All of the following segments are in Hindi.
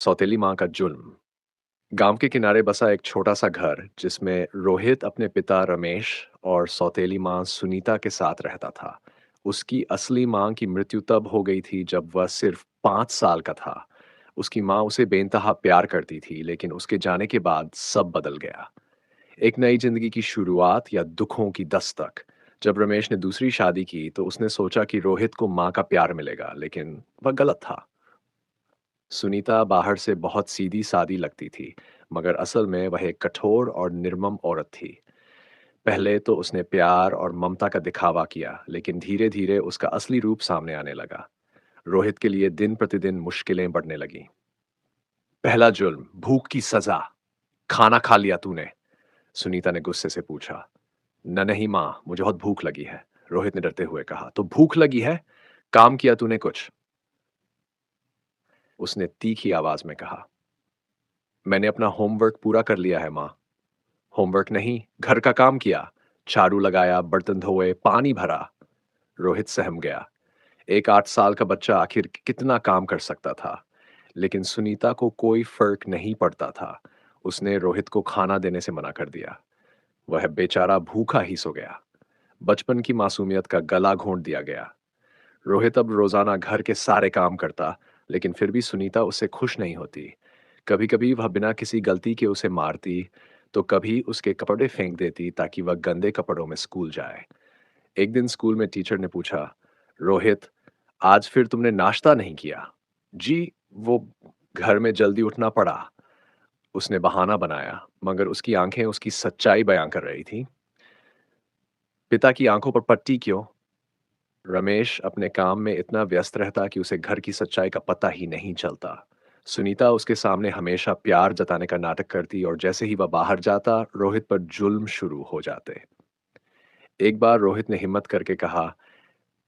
सौतेली माँ का जुल्म। गांव के किनारे बसा एक छोटा सा घर जिसमें रोहित अपने पिता रमेश और सौतेली माँ सुनीता के साथ रहता था। उसकी असली माँ की मृत्यु तब हो गई थी जब वह सिर्फ 5 साल का था। उसकी माँ उसे बेइंतहा प्यार करती थी, लेकिन उसके जाने के बाद सब बदल गया। एक नई जिंदगी की शुरुआत या दुखों की दस्तक। जब रमेश ने दूसरी शादी की तो उसने सोचा कि रोहित को माँ का प्यार मिलेगा, लेकिन वह गलत था। सुनीता बाहर से बहुत सीधी सादी लगती थी, मगर असल में वह एक कठोर और निर्मम औरत थी। पहले तो उसने प्यार और ममता का दिखावा किया, लेकिन धीरे धीरे उसका असली रूप सामने आने लगा। रोहित के लिए दिन प्रतिदिन मुश्किलें बढ़ने लगी। पहला जुल्म, भूख की सजा। खाना खा लिया तूने? सुनीता ने गुस्से से पूछा। न नहीं माँ, मुझे बहुत भूख लगी है, रोहित ने डरते हुए कहा। तो भूख लगी है? काम किया तूने कुछ? उसने तीखी आवाज में कहा। मैंने अपना होमवर्क पूरा कर लिया है माँ। होमवर्क नहीं, घर का काम किया। झाड़ू लगाया, बर्तन धोए, पानी भरा। रोहित सहम गया। एक 8 साल का बच्चा आखिर कितना काम कर सकता था? लेकिन सुनीता को कोई फर्क नहीं पड़ता था। उसने रोहित को खाना देने से मना कर दिया। वह बेचारा भूखा ही सो गया। बचपन की मासूमियत का गला घोंट दिया गया। रोहित अब रोजाना घर के सारे काम करता, लेकिन फिर भी सुनीता उससे खुश नहीं होती। कभी कभी वह बिना किसी गलती के उसे मारती, तो कभी उसके कपड़े फेंक देती ताकि वह गंदे कपड़ों में स्कूल जाए। एक दिन स्कूल में टीचर ने पूछा, रोहित, आज फिर तुमने नाश्ता नहीं किया? जी, वो घर में जल्दी उठना पड़ा, उसने बहाना बनाया, मगर उसकी आंखें उसकी सच्चाई बयां कर रही थी। पिता की आंखों पर पट्टी क्यों? रमेश अपने काम में इतना व्यस्त रहता कि उसे घर की सच्चाई का पता ही नहीं चलता। सुनीता उसके सामने हमेशा प्यार जताने का नाटक करती, और जैसे ही वह बाहर जाता रोहित पर जुल्म शुरू हो जाते। एक बार रोहित ने हिम्मत करके कहा,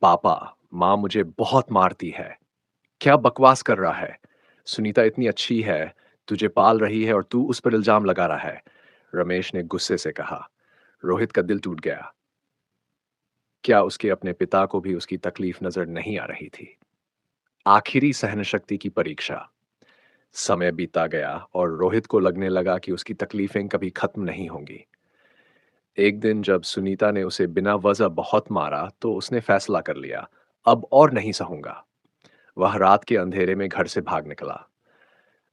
पापा, माँ मुझे बहुत मारती है। क्या बकवास कर रहा है? सुनीता इतनी अच्छी है, तुझे पाल रही है और तू उस पर इल्जाम लगा रहा है, रमेश ने गुस्से से कहा। रोहित का दिल टूट गया। क्या उसके अपने पिता को भी उसकी तकलीफ नजर नहीं आ रही थी? आखिरी सहनशक्ति की परीक्षा। समय बीता गया और रोहित को लगने लगा कि उसकी तकलीफें कभी खत्म नहीं होंगी। एक दिन जब सुनीता ने उसे बिना वजह बहुत मारा तो उसने फैसला कर लिया, अब और नहीं सहूंगा। वह रात के अंधेरे में घर से भाग निकला।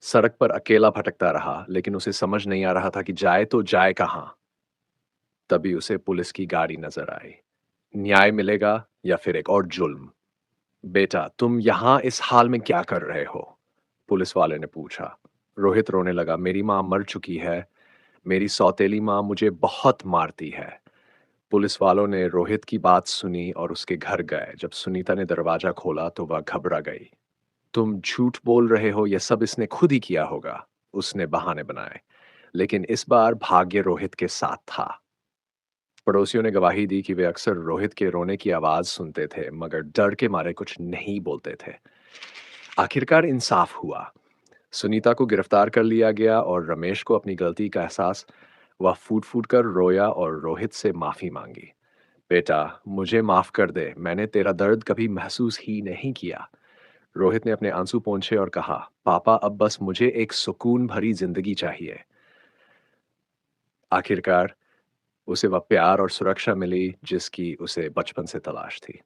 सड़क पर अकेला भटकता रहा, लेकिन उसे समझ नहीं आ रहा था कि जाए तो जाए कहां। तभी उसे पुलिस की गाड़ी नजर आई। न्याय मिलेगा या फिर एक और जुल्म? बेटा, तुम यहां इस हाल में क्या कर रहे हो? पुलिस वाले ने पूछा। रोहित रोने लगा। मेरी मां मर चुकी है। मेरी सौतेली मां मुझे बहुत मारती है। पुलिस वालों ने रोहित की बात सुनी और उसके घर गए। जब सुनीता ने दरवाजा खोला तो वह घबरा गई। तुम झूठ बोल रहे हो, यह सब इसने खुद ही किया होगा, उसने बहाने बनाए। लेकिन इस बार भाग्य रोहित के साथ था। पड़ोसियों ने गवाही दी कि वे अक्सर रोहित के रोने की आवाज सुनते थे, मगर डर के मारे कुछ नहीं बोलते थे। आखिरकार इंसाफ हुआ। सुनीता को गिरफ्तार कर लिया गया और रमेश को अपनी गलती का एहसास। वह फूट फूट कर रोया और रोहित से माफी मांगी। बेटा, मुझे माफ कर दे, मैंने तेरा दर्द कभी महसूस ही नहीं किया। रोहित ने अपने आंसू पोंछे और कहा, पापा, अब बस मुझे एक सुकून भरी जिंदगी चाहिए। आखिरकार उसे वह प्यार और सुरक्षा मिली जिसकी उसे बचपन से तलाश थी।